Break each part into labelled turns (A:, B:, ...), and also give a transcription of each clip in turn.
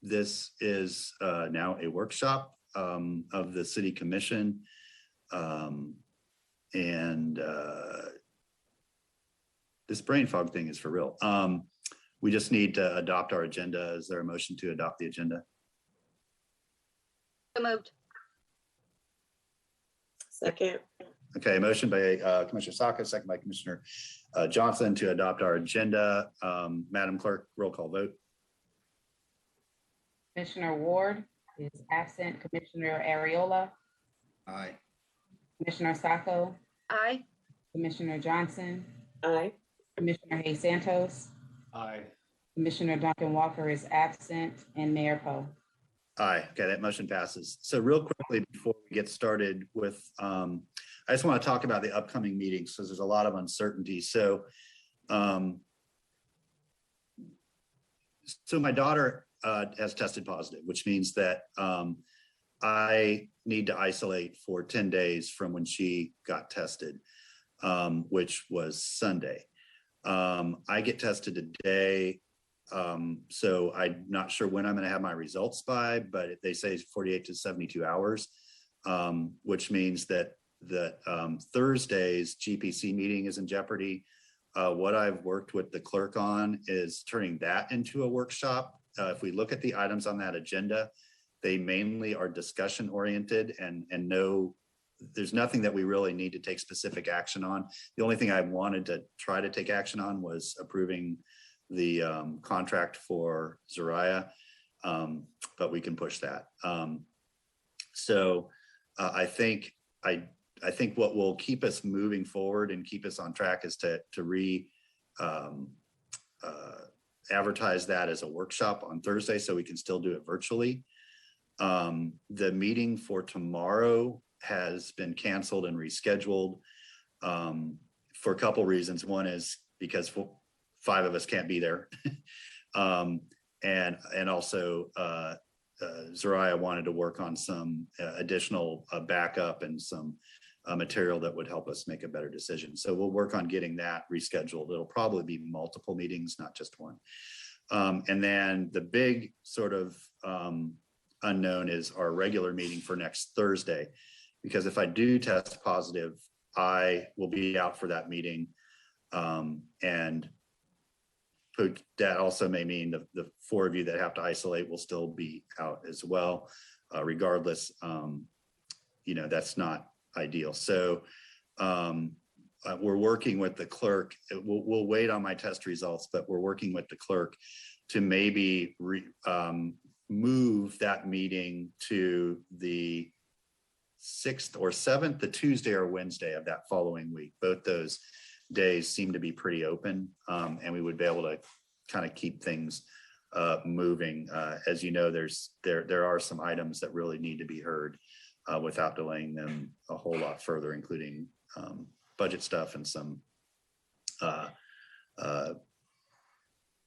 A: This is now a workshop of the City Commission. And this brain fog thing is for real. We just need to adopt our agenda. Is there a motion to adopt the agenda?
B: So moved.
C: Second.
A: Okay, motion by Commissioner Saka, second by Commissioner Johnson to adopt our agenda. Madam Clerk, roll call vote.
D: Commissioner Ward is absent. Commissioner Ariola.
A: Aye.
D: Commissioner Sacco.
B: Aye.
D: Commissioner Johnson.
C: Aye.
D: Commissioner Hayes Santos.
A: Aye.
D: Commissioner Duncan Walker is absent, and Mayor Poe.
A: Aye. Okay, that motion passes. So real quickly before we get started with, I just want to talk about the upcoming meetings because there's a lot of uncertainty. So my daughter has tested positive, which means that I need to isolate for 10 days from when she got tested, which was Sunday. I get tested today. So I'm not sure when I'm going to have my results by, but they say 48 to 72 hours, which means that Thursday's GPC meeting is in jeopardy. What I've worked with the clerk on is turning that into a workshop. If we look at the items on that agenda, they mainly are discussion oriented and there's nothing that we really need to take specific action on. The only thing I wanted to try to take action on was approving the contract for Zariah, but we can push that. I think what will keep us moving forward and keep us on track is to advertise that as a workshop on Thursday so we can still do it virtually. The meeting for tomorrow has been canceled and rescheduled for a couple reasons. One is because 5 of us can't be there. And also Zariah wanted to work on some additional backup and some material that would help us make a better decision. So we'll work on getting that rescheduled. It'll probably be multiple meetings, not just one. And then the big sort of unknown is our regular meeting for next Thursday, because if I do test positive, I will be out for that meeting. And that also may mean the 4 of you that have to isolate will still be out as well. Regardless, that's not ideal. So we're working with the clerk. We'll wait on my test results, but we're working with the clerk to maybe move that meeting to the 6th or 7th, the Tuesday or Wednesday of that following week. Both those days seem to be pretty open, and we would be able to kind of keep things moving. As you know, there are some items that really need to be heard without delaying them a whole lot further, including budget stuff and some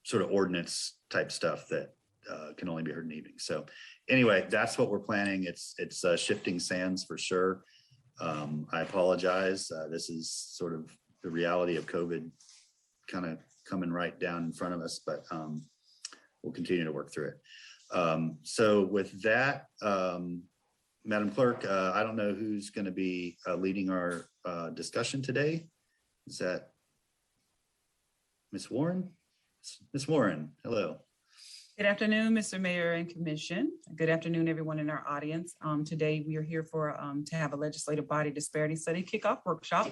A: sort of ordinance type stuff that can only be heard in the evening. So anyway, that's what we're planning. It's shifting sands for sure. I apologize. This is sort of the reality of COVID kind of coming right down in front of us, but we'll continue to work through it. So with that, Madam Clerk, I don't know who's going to be leading our discussion today. Is that Ms. Warren? Ms. Warren, hello.
E: Good afternoon, Mr. Mayor and Commission. Good afternoon, everyone in our audience. Today, we are here to have a legislative body disparity study kickoff workshop.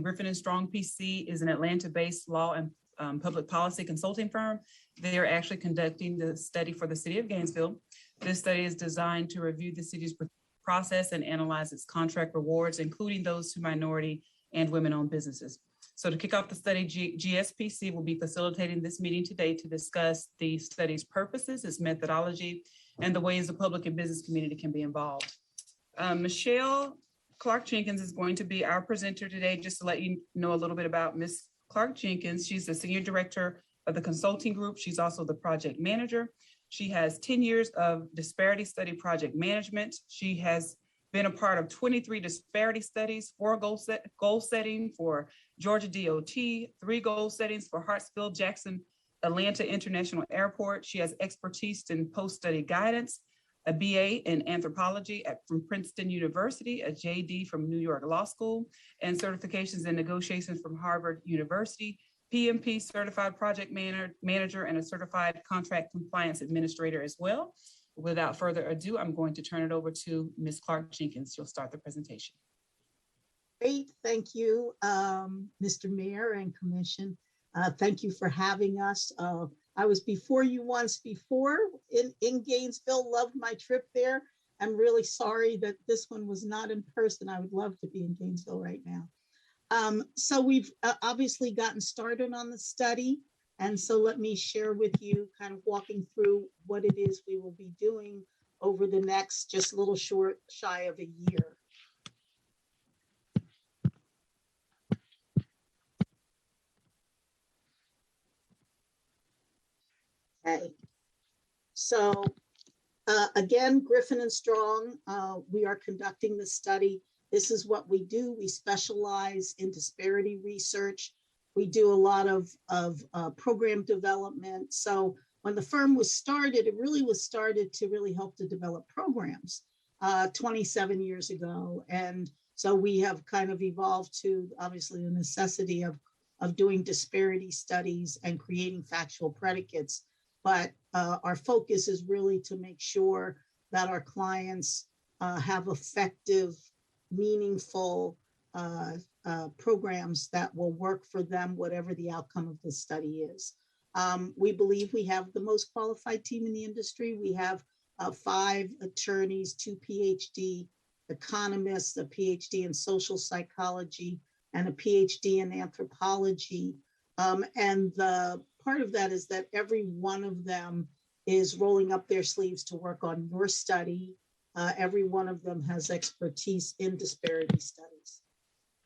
E: Griffin and Strong PC is an Atlanta-based law and public policy consulting firm. They are actually conducting the study for the city of Gainesville. This study is designed to review the city's process and analyze its contract rewards, including those to minority and women-owned businesses. So to kick off the study, GSPC will be facilitating this meeting today to discuss the study's purposes, its methodology, and the ways the public and business community can be involved. Michelle Clark-Jenkins is going to be our presenter today. Just to let you know a little bit about Ms. Clark-Jenkins, she's the Senior Director of the Consulting Group. She's also the Project Manager. She has 10 years of disparity study project management. She has been a part of 23 disparity studies, 4 goal setting for Georgia DOT, 3 goal settings for Hartsville, Jackson Atlanta International Airport. She has expertise in post-study guidance, a BA in anthropology from Princeton University, a JD from New York Law School, and certifications in negotiations from Harvard University, PMP certified project manager, and a certified contract compliance administrator as well. Without further ado, I'm going to turn it over to Ms. Clark Jenkins. She'll start the presentation.
B: Great, thank you, Mr. Mayor and Commission. Thank you for having us. I was before you once before in Gainesville, loved my trip there. I'm really sorry that this one was not in person. I would love to be in Gainesville right now. So we've obviously gotten started on the study. And so let me share with you, kind of walking through what it is we will be doing over the next just a little shy of a year. Okay. So again, Griffin and Strong, we are conducting the study. This is what we do. We specialize in disparity research. We do a lot of program development. So when the firm was started, it really was started to really help to develop programs 27 years ago. And so we have kind of evolved to obviously the necessity of doing disparity studies and creating factual predicates. But our focus is really to make sure that our clients have effective, meaningful programs that will work for them, whatever the outcome of the study is. We believe we have the most qualified team in the industry. We have 5 attorneys, 2 PhD economists, a PhD in social psychology, and a PhD in anthropology. And the part of that is that every one of them is rolling up their sleeves to work on your study. Every one of them has expertise in disparity studies.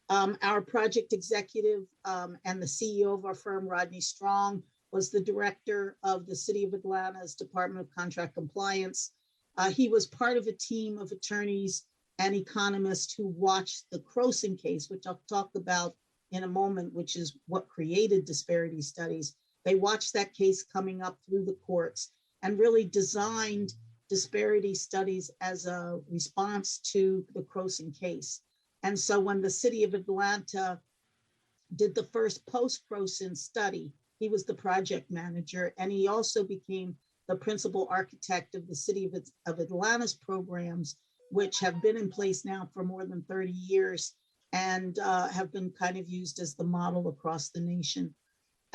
B: Our project executive and the CEO of our firm, Rodney Strong, was the director of the City of Atlanta's Department of Contract Compliance. He was part of a team of attorneys and economists who watched the Croson case, which I'll talk about in a moment, which is what created disparity studies. They watched that case coming up through the courts and really designed disparity studies as a response to the Croson case. And so when the City of Atlanta did the first post-Croson study, he was the project manager, and he also became the principal architect of the City of Atlanta's programs, which have been in place now for more than 30 years and have been kind of used as the model across the nation.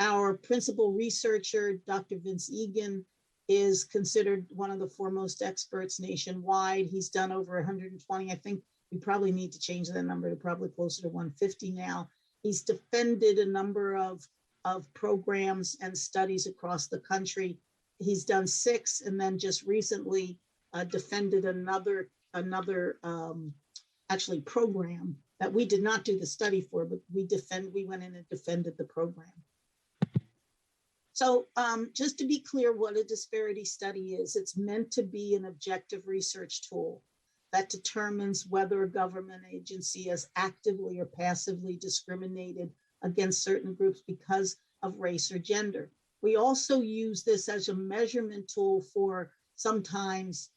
B: Our principal researcher, Dr. Vince Egan, is considered one of the foremost experts nationwide. He's done over 120. I think we probably need to change that number to probably closer to 150 now. He's defended a number of programs and studies across the country. He's done 6 and then just recently defended another actually program that we did not do the study for, but we went in and defended the program. So just to be clear what a disparity study is, it's meant to be an objective research tool that determines whether a government agency has actively or passively discriminated against certain groups because of race or gender. We also use this as a measurement tool for sometimes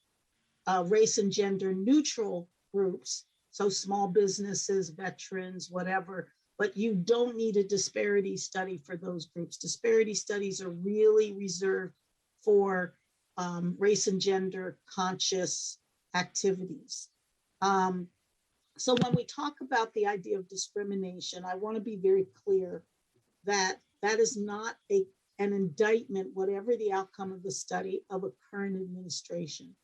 B: race and gender neutral groups, so small businesses, veterans, whatever, but you don't need a disparity study for those groups. Disparity studies are really reserved for race and gender conscious activities. So when we talk about the idea of discrimination, I want to be very clear that that is not an indictment, whatever the outcome of the study, of a current administration.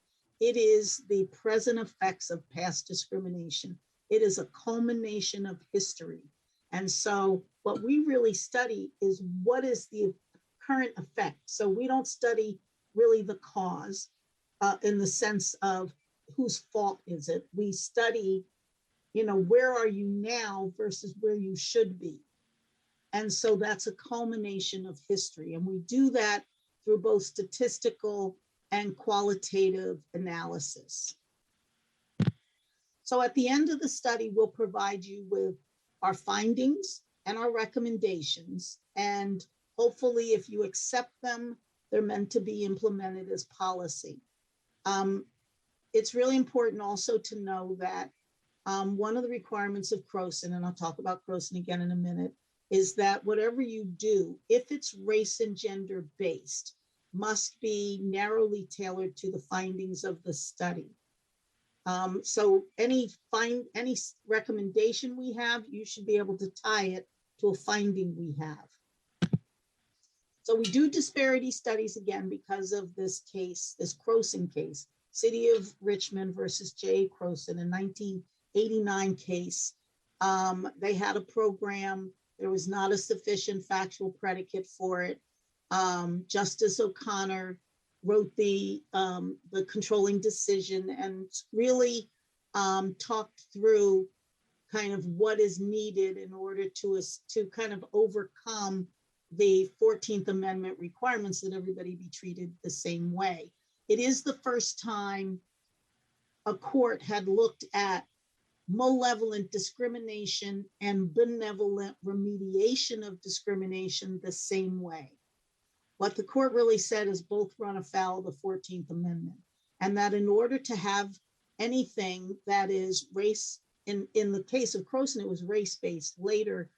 B: It is the present effects of past discrimination. It is a culmination of history. And so what we really study is what is the current effect. So we don't study really the cause in the sense of whose fault is it. We study, where are you now versus where you should be. And so that's a culmination of history. And we do that through both statistical and qualitative analysis. So at the end of the study, we'll provide you with our findings and our recommendations. And hopefully, if you accept them, they're meant to be implemented as policy. It's really important also to know that one of the requirements of CROSIN, and I'll talk about CROSIN again in a minute, is that whatever you do, if it's race and gender based, must be narrowly tailored to the findings of the study. So any recommendation we have, you should be able to tie it to a finding we have. So we do disparity studies again because of this case, this CROSIN case, City of Richmond versus J. CROSIN in 1989 case. They had a program. There was not a sufficient factual predicate for it. Justice O'Connor wrote the controlling decision and really talked through kind of what is needed in order to kind of overcome the 14th Amendment requirements that everybody be treated the same way. It is the first time a court had looked at malevolent discrimination and benevolent remediation of discrimination the same way. What the court really said is both run afoul of the 14th Amendment, and that in order to have anything that is race, in the case of CROSIN, it was race-based. Later,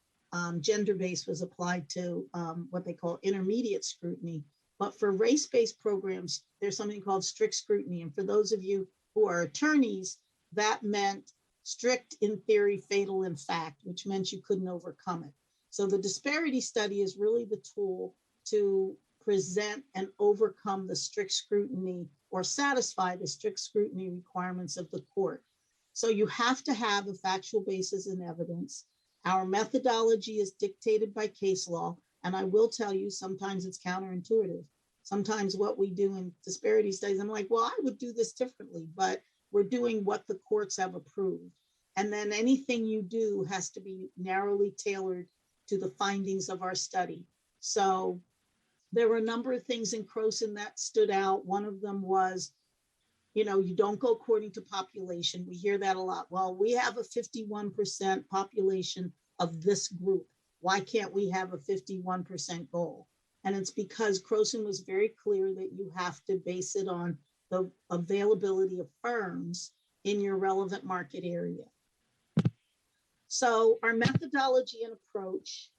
B: gender-based was applied to what they call intermediate scrutiny. But for race-based programs, there's something called strict scrutiny. And for those of you who are attorneys, that meant strict in theory, fatal in fact, which meant you couldn't overcome it. So the disparity study is really the tool to present and overcome the strict scrutiny or satisfy the strict scrutiny requirements of the court. So you have to have a factual basis in evidence. Our methodology is dictated by case law. And I will tell you, sometimes it's counterintuitive. Sometimes what we do in disparity studies, I'm like, well, I would do this differently, but we're doing what the courts have approved. And then anything you do has to be narrowly tailored to the findings of our study. So there were a number of things in CROSIN that stood out. One of them was, you don't go according to population. We hear that a lot. Well, we have a 51% population of this group. Why can't we have a 51% goal? And it's because CROSIN was very clear that you have to base it on the availability of firms in your relevant market area. So our methodology and approach,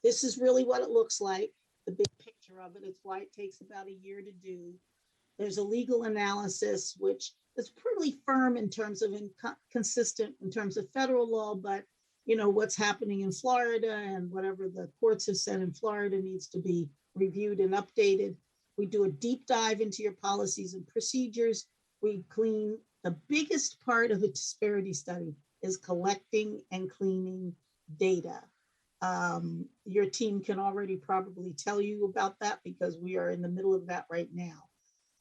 B: this is really what it looks like, the big picture of it. It's why it takes about a year to do. There's a legal analysis, which is pretty firm in terms of consistent in terms of federal law, but what's happening in Florida and whatever the courts have said in Florida needs to be reviewed and updated. We do a deep dive into your policies and procedures. We clean. The biggest part of a disparity study is collecting and cleaning data. Your team can already probably tell you about that because we are in the middle of that right now.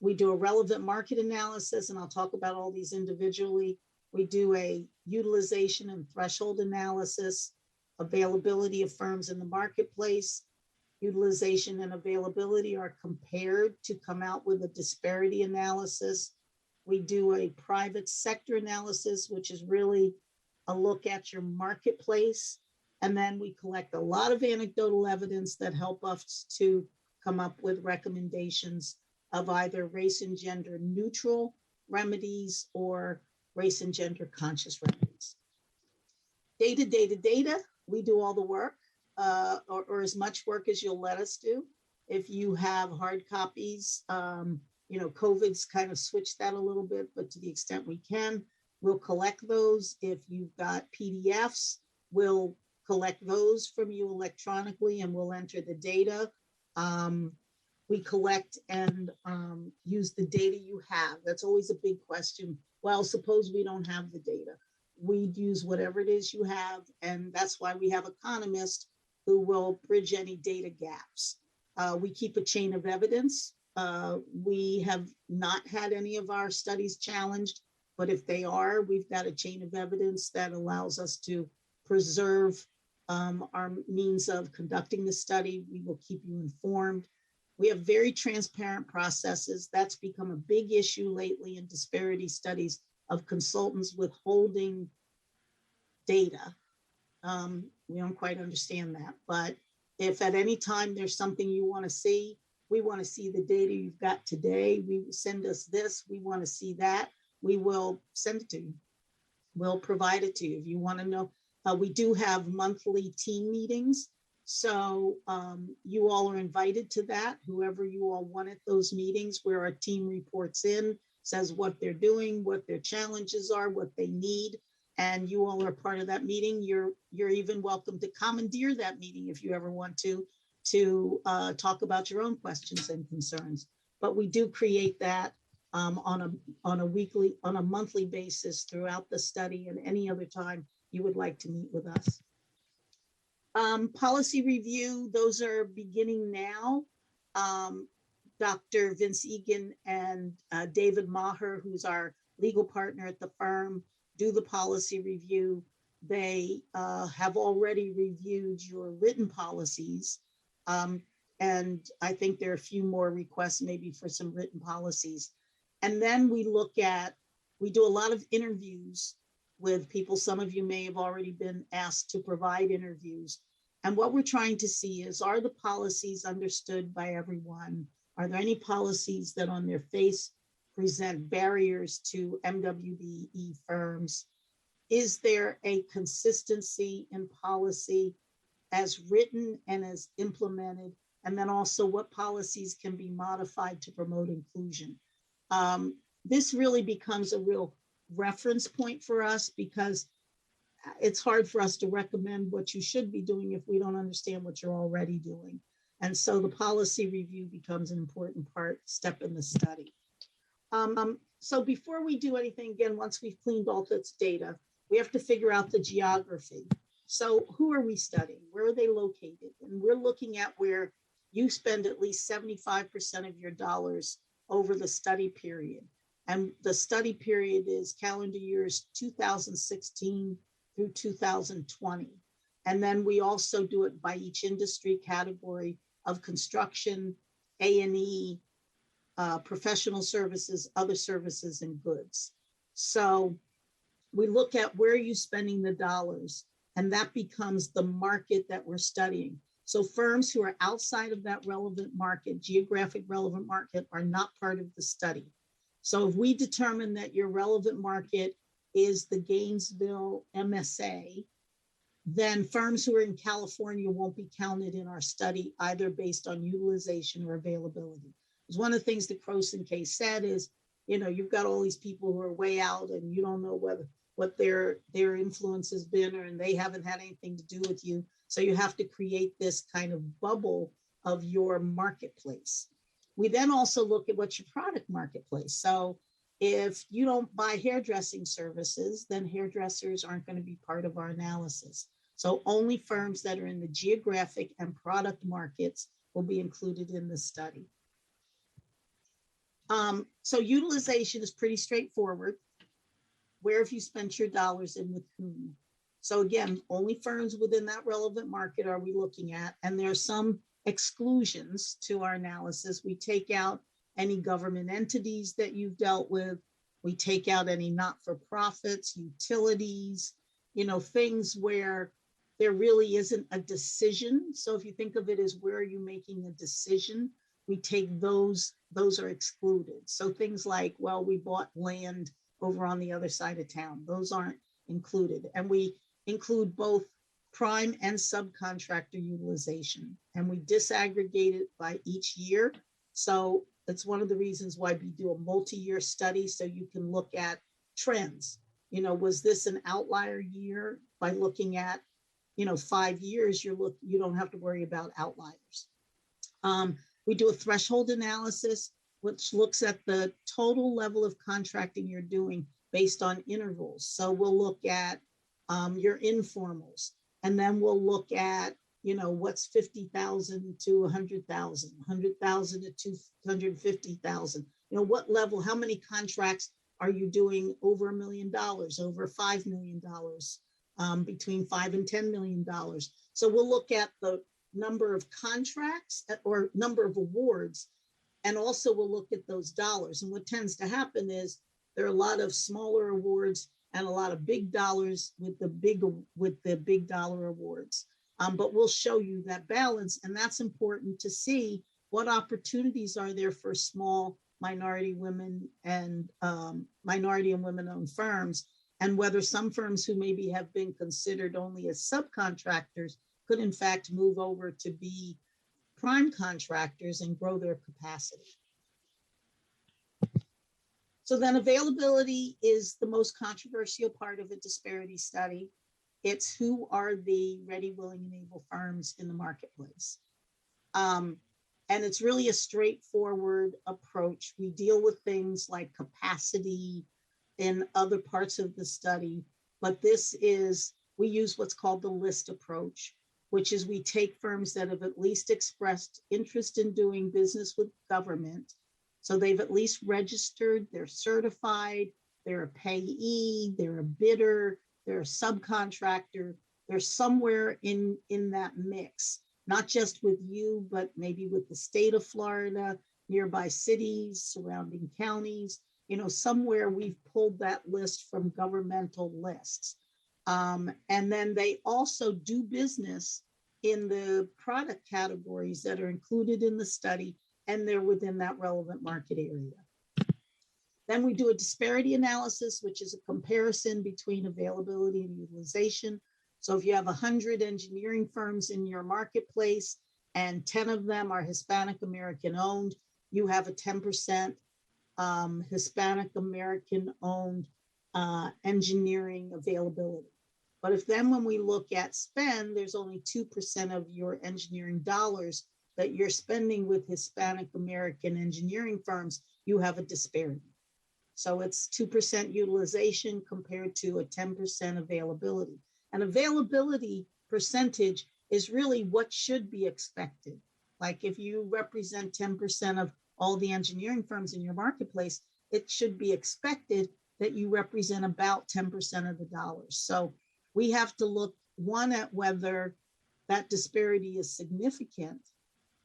B: We do a relevant market analysis, and I'll talk about all these individually. We do a utilization and threshold analysis, availability of firms in the marketplace. Utilization and availability are compared to come out with a disparity analysis. We do a private sector analysis, which is really a look at your marketplace. And then we collect a lot of anecdotal evidence that help us to come up with recommendations of either race and gender neutral remedies or race and gender conscious remedies. Data, we do all the work or as much work as you'll let us do. If you have hard copies, COVID's kind of switched that a little bit, but to the extent we can, we'll collect those. If you've got PDFs, we'll collect those from you electronically and we'll enter the data. We collect and use the data you have. That's always a big question. Well, suppose we don't have the data. We'd use whatever it is you have. And that's why we have economists who will bridge any data gaps. We keep a chain of evidence. We have not had any of our studies challenged, but if they are, we've got a chain of evidence that allows us to preserve our means of conducting the study. We will keep you informed. We have very transparent processes. That's become a big issue lately in disparity studies of consultants withholding data. We don't quite understand that, but if at any time there's something you want to see, we want to see the data you've got today. We send us this, we want to see that. We will send it to you. We'll provide it to you. If you want to know, we do have monthly team meetings. So you all are invited to that, whoever you all want at those meetings where our team reports in, says what they're doing, what their challenges are, what they need. And you all are part of that meeting. You're even welcome to commandeer that meeting if you ever want to talk about your own questions and concerns. But we do create that on a monthly basis throughout the study and any other time you would like to meet with us. Policy review, those are beginning now. Dr. Vince Egan and David Maher, who's our legal partner at the firm, do the policy review. They have already reviewed your written policies. And I think there are a few more requests maybe for some written policies. And then we do a lot of interviews with people. Some of you may have already been asked to provide interviews. And what we're trying to see is, are the policies understood by everyone? Are there any policies that on their face present barriers to MWBE firms? Is there a consistency in policy as written and as implemented? And then also what policies can be modified to promote inclusion? This really becomes a real reference point for us, because it's hard for us to recommend what you should be doing if we don't understand what you're already doing. And so the policy review becomes an important step in the study. So before we do anything, again, once we've cleaned all this data, we have to figure out the geography. So who are we studying? Where are they located? And we're looking at where you spend at least 75% of your dollars over the study period. And the study period is calendar years 2016 through 2020. And then we also do it by each industry category of construction, A&E, professional services, other services, and goods. So we look at where are you spending the dollars, and that becomes the market that we're studying. So firms who are outside of that relevant market, geographic relevant market, are not part of the study. So if we determine that your relevant market is the Gainesville MSA, then firms who are in California won't be counted in our study, either based on utilization or availability. Because one of the things that Croson case said is, you've got all these people who are way out and you don't know what their influence has been, and they haven't had anything to do with you. So you have to create this kind of bubble of your marketplace. We then also look at what's your product marketplace. So if you don't buy hairdressing services, then hairdressers aren't going to be part of our analysis. So only firms that are in the geographic and product markets will be included in the study. So utilization is pretty straightforward. Where have you spent your dollars and with whom? So again, only firms within that relevant market are we looking at, and there are some exclusions to our analysis. We take out any government entities that you've dealt with. We take out any not-for-profits, utilities, things where there really isn't a decision. So if you think of it as where are you making a decision, we take those are excluded. So things like, well, we bought land over on the other side of town. Those aren't included. And we include both prime and subcontractor utilization. And we disaggregate it by each year. So it's one of the reasons why we do a multi-year study, so you can look at trends. Was this an outlier year? By looking at, 5 years, you don't have to worry about outliers. We do a threshold analysis, which looks at the total level of contracting you're doing based on intervals. So we'll look at your informals, and then we'll look at, what's 50,000 to 100,000, 100,000 to 250,000. What level, how many contracts are you doing over $1 million, over $5 million, between $5 and $10 million? So we'll look at the number of contracts or number of awards, and also we'll look at those dollars. And what tends to happen is there are a lot of smaller awards and a lot of big dollars with the big dollar awards. But we'll show you that balance, and that's important to see what opportunities are there for small minority women and minority and women-owned firms, and whether some firms who maybe have been considered only as subcontractors could in fact move over to be prime contractors and grow their capacity. So then availability is the most controversial part of a disparity study. It's who are the ready, willing, and able firms in the marketplace. And it's really a straightforward approach. We deal with things like capacity in other parts of the study, but we use what's called the list approach, which is we take firms that have at least expressed interest in doing business with government. So they've at least registered, they're certified, they're a payee, they're a bidder, they're a subcontractor, they're somewhere in that mix, not just with you, but maybe with the state of Florida, nearby cities, surrounding counties, somewhere we've pulled that list from governmental lists. And then they also do business in the product categories that are included in the study, and they're within that relevant market area. Then we do a disparity analysis, which is a comparison between availability and utilization. So if you have 100 engineering firms in your marketplace and 10 of them are Hispanic American owned, you have a 10% Hispanic American owned engineering availability. But if then when we look at spend, there's only 2% of your engineering dollars that you're spending with Hispanic American engineering firms, you have a disparity. So it's 2% utilization compared to a 10% availability. And availability percentage is really what should be expected. Like if you represent 10% of all the engineering firms in your marketplace, it should be expected that you represent about 10% of the dollars. So we have to look, one, at whether that disparity is significant.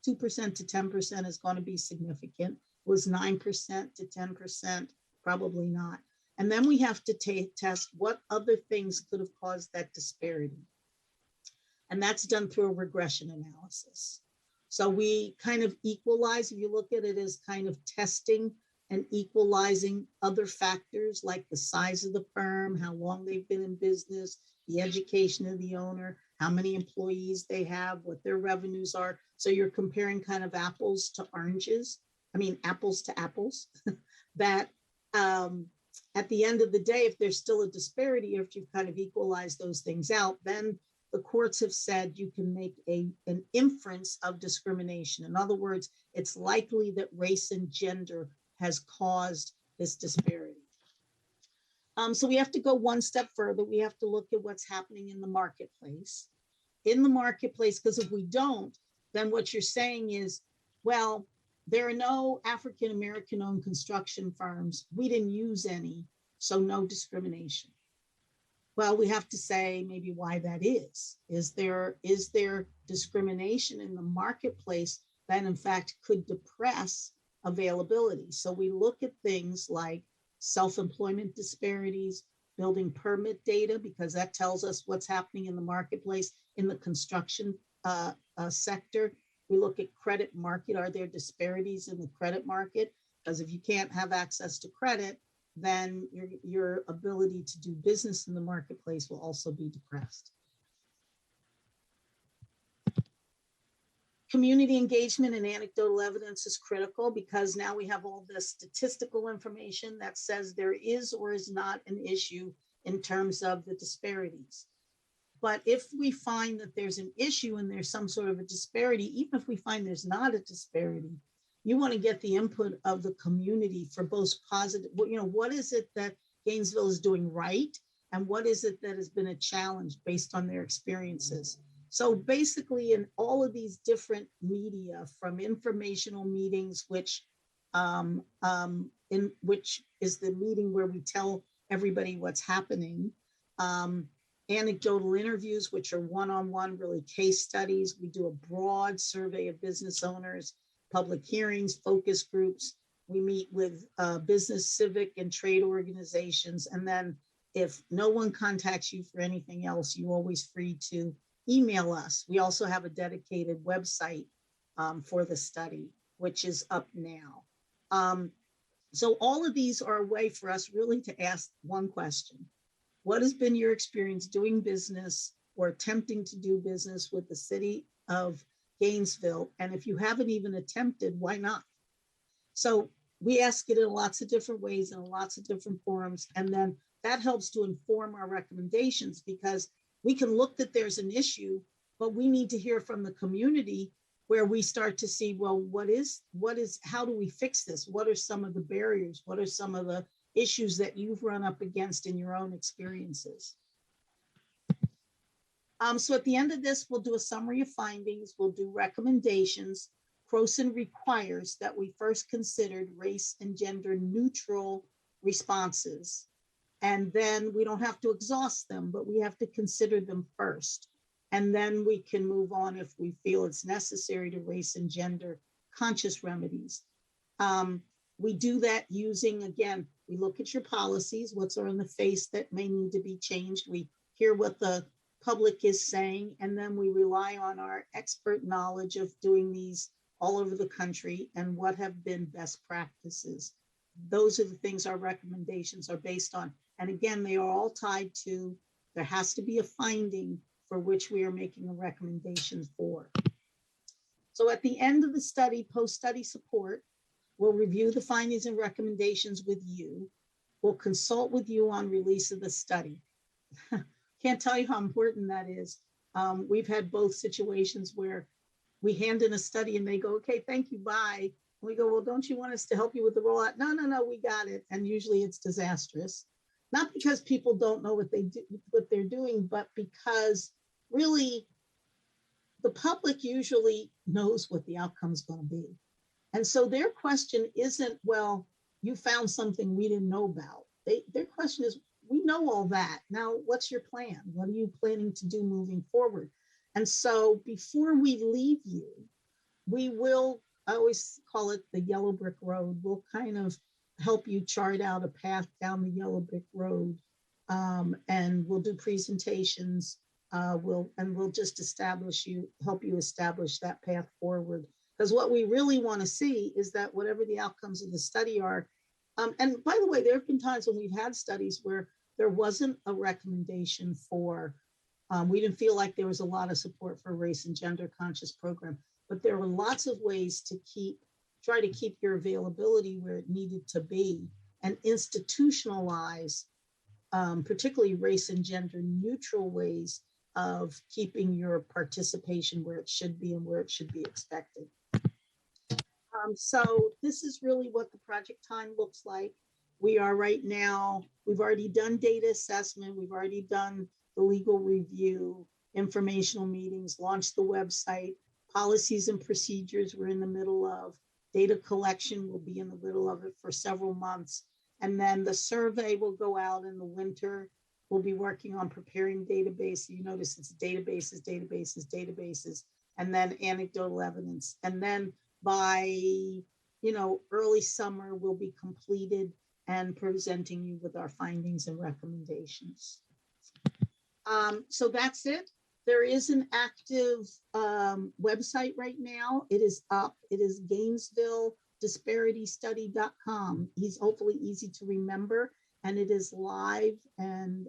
B: 2% to 10% is going to be significant. Was 9% to 10%? Probably not. And then we have to test what other things could have caused that disparity. And that's done through a regression analysis. So we kind of equalize, if you look at it as kind of testing and equalizing other factors like the size of the firm, how long they've been in business, the education of the owner, how many employees they have, what their revenues are. So you're comparing kind of apples to oranges, apples to apples, that at the end of the day, if there's still a disparity, or if you've kind of equalized those things out, then the courts have said you can make an inference of discrimination. In other words, it's likely that race and gender has caused this disparity. So we have to go one step further. We have to look at what's happening in the marketplace. In the marketplace, because if we don't, then what you're saying is, well, there are no African-American owned construction firms. We didn't use any, so no discrimination. Well, we have to say maybe why that is. Is there discrimination in the marketplace that in fact could depress availability? So we look at things like self-employment disparities, building permit data, because that tells us what's happening in the marketplace in the construction sector. We look at credit market. Are there disparities in the credit market? Because if you can't have access to credit, then your ability to do business in the marketplace will also be depressed. Community engagement and anecdotal evidence is critical because now we have all this statistical information that says there is or is not an issue in terms of the disparities. But if we find that there's an issue and there's some sort of a disparity, even if we find there's not a disparity, you want to get the input of the community for both positive, what is it that Gainesville is doing right? And what is it that has been a challenge based on their experiences? So basically in all of these different media, from informational meetings, which is the meeting where we tell everybody what's happening, anecdotal interviews, which are one-on-one, really case studies. We do a broad survey of business owners, public hearings, focus groups. We meet with business, civic, and trade organizations. And then if no one contacts you for anything else, you're always free to email us. We also have a dedicated website for the study, which is up now. So all of these are a way for us really to ask one question. What has been your experience doing business or attempting to do business with the city of Gainesville? And if you haven't even attempted, why not? So we ask it in lots of different ways and lots of different forums. And then that helps to inform our recommendations, because we can look that there's an issue, but we need to hear from the community where we start to see, well, how do we fix this? What are some of the barriers? What are some of the issues that you've run up against in your own experiences? So at the end of this, we'll do a summary of findings. We'll do recommendations. CROSN requires that we first considered race and gender neutral responses. And then we don't have to exhaust them, but we have to consider them first. And then we can move on if we feel it's necessary to race and gender conscious remedies. We do that using, again, we look at your policies, what's on the face that may need to be changed. We hear what the public is saying, and then we rely on our expert knowledge of doing these all over the country and what have been best practices. Those are the things our recommendations are based on. And again, they are all tied to, there has to be a finding for which we are making a recommendation for. So at the end of the study, post-study support, we'll review the findings and recommendations with you. We'll consult with you on release of the study. Can't tell you how important that is. We've had both situations where we hand in a study and they go, okay, thank you, bye. And we go, well, don't you want us to help you with the rollout? No, we got it. And usually it's disastrous. Not because people don't know what they're doing, but because really the public usually knows what the outcome is going to be. And so their question isn't, well, you found something we didn't know about. Their question is, we know all that. Now, what's your plan? What are you planning to do moving forward? And so before we leave you, we will, I always call it the yellow brick road. We'll kind of help you chart out a path down the yellow brick road. And we'll do presentations. We'll just help you establish that path forward. Because what we really want to see is that whatever the outcomes of the study are, and by the way, there have been times when we've had studies where there wasn't a recommendation for, we didn't feel like there was a lot of support for a race and gender conscious program, but there were lots of ways to try to keep your availability where it needed to be and institutionalize, particularly race and gender neutral ways of keeping your participation where it should be and where it should be expected. So this is really what the project time looks like. We are right now, we've already done data assessment, we've already done the legal review, informational meetings, launched the website, policies and procedures we're in the middle of, data collection will be in the middle of it for several months. And then the survey will go out in the winter. We'll be working on preparing database. You notice it's databases, and then anecdotal evidence. And then by, early summer, we'll be completed and presenting you with our findings and recommendations. So that's it. There is an active website right now. It is up. It is GainesvilleDisparityStudy.com. He's hopefully easy to remember, and it is live. And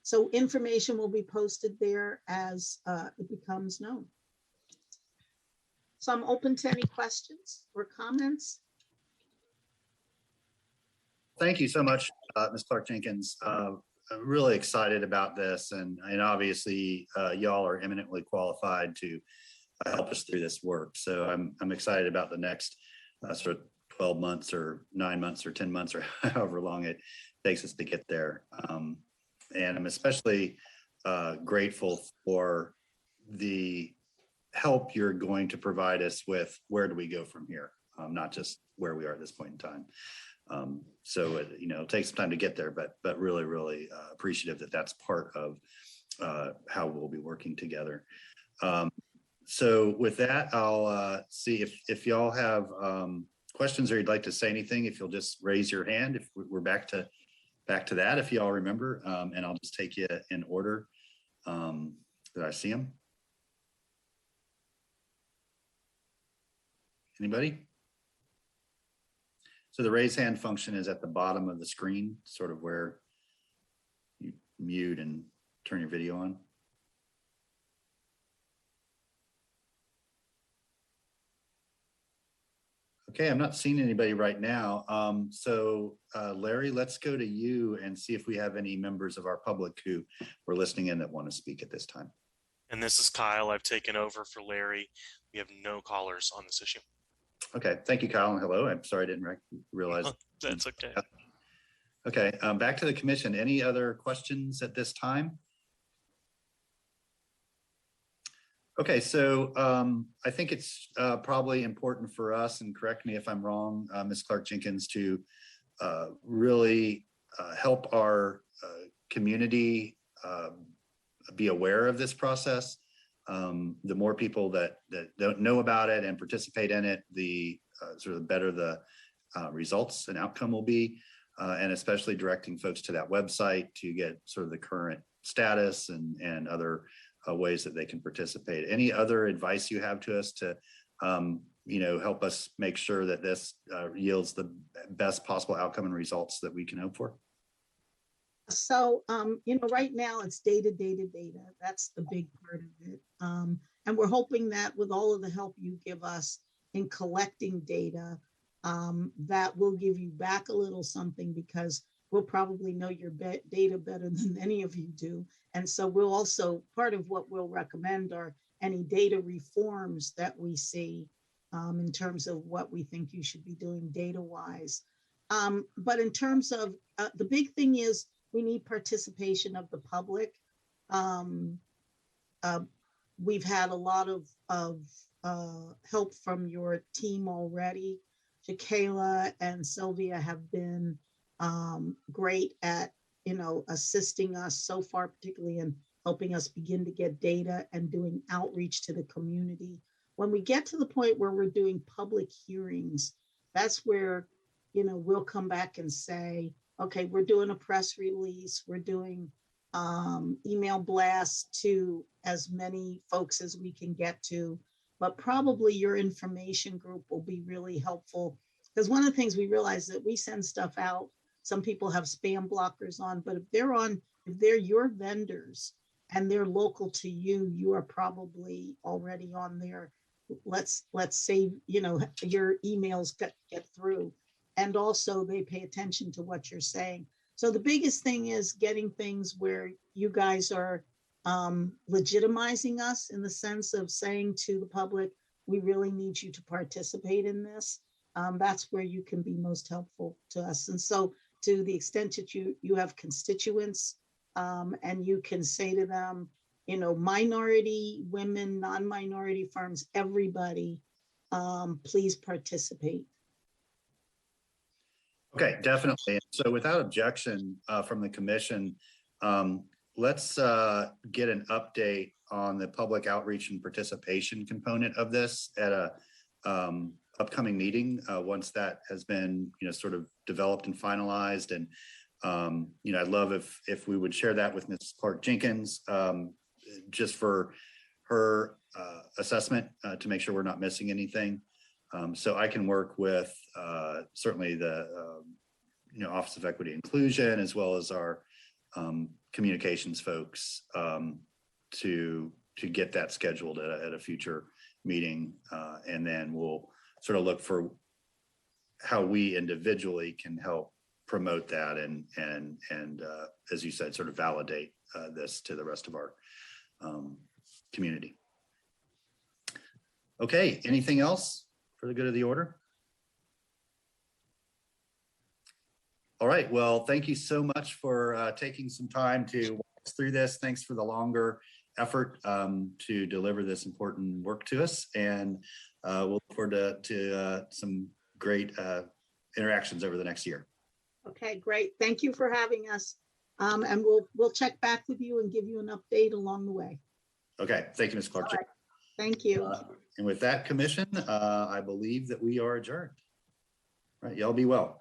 B: so information will be posted there as it becomes known. So I'm open to any questions or comments.
A: Thank you so much, Ms. Clark-Jenkins. I'm really excited about this, and obviously y'all are eminently qualified to help us through this work. So I'm excited about the next sort of 12 months or 9 months or 10 months or however long it takes us to get there. And I'm especially grateful for the help you're going to provide us with. Where do we go from here? Not just where we are at this point in time. So it takes some time to get there, but really, really appreciative that that's part of how we'll be working together. So with that, I'll see if y'all have questions or you'd like to say anything. If you'll just raise your hand, if we're back to back to that if y'all remember, and I'll just take you in order. Did I see them? Anybody? So the raise hand function is at the bottom of the screen, sort of where you mute and turn your video on. Okay, I'm not seeing anybody right now. Larry, let's go to you and see if we have any members of our public who were listening in that want to speak at this time.
C: And this is Kyle. I've taken over for Larry. We have no callers on this issue.
A: Okay, thank you, Kyle, and hello. I'm sorry I didn't realize.
C: That's okay.
A: Okay, back to the commission. Any other questions at this time? Okay, so I think it's probably important for us, and correct me if I'm wrong, Ms. Clark-Jenkins, to really help our community be aware of this process. The more people that don't know about it and participate in it, the sort of better the results and outcome will be, and especially directing folks to that website to get sort of the current status and other ways that they can participate. Any other advice you have to us to help us make sure that this yields the best possible outcome and results that we can hope for?
B: So, right now it's data. That's the big part of it. And we're hoping that with all of the help you give us in collecting data, that will give you back a little something, because we'll probably know your data better than any of you do. And so we'll also, part of what we'll recommend are any data reforms that we see in terms of what we think you should be doing data-wise. But in terms of, the big thing is we need participation of the public. We've had a lot of help from your team already. Jakayla and Sylvia have been great at assisting us so far, particularly in helping us begin to get data and doing outreach to the community. When we get to the point where we're doing public hearings, that's where we'll come back and say, okay, we're doing a press release, we're doing email blasts to as many folks as we can get to, but probably your information group will be really helpful, because one of the things we realize that we send stuff out, some people have spam blockers on, but if they're your vendors and they're local to you, you are probably already on there. Let's say, your emails get through, and also they pay attention to what you're saying. So the biggest thing is getting things where you guys are legitimizing us in the sense of saying to the public, we really need you to participate in this. That's where you can be most helpful to us. And so to the extent that you have constituents and you can say to them, minority women, non-minority firms, everybody, please participate.
A: Okay, definitely. So without objection from the commission, let's get an update on the public outreach and participation component of this at a upcoming meeting once that has been sort of developed and finalized. And I'd love if we would share that with Ms. Clark-Jenkins just for her assessment to make sure we're not missing anything. So I can work with certainly the Office of Equity Inclusion, as well as our communications folks to get that scheduled at a future meeting, and then we'll sort of look for how we individually can help promote that and as you said, sort of validate this to the rest of our community. Okay, anything else for the good of the order? All right, well, thank you so much for taking some time to walk us through this. Thanks for the longer effort to deliver this important work to us, and we'll look forward to some great interactions over the next year.
B: Okay, great. Thank you for having us. And we'll check back with you and give you an update along the way.
A: Okay, thank you, Ms. Clark.
B: All right. Thank you.
A: And with that, commission, I believe that we are adjourned. All right, y'all be well.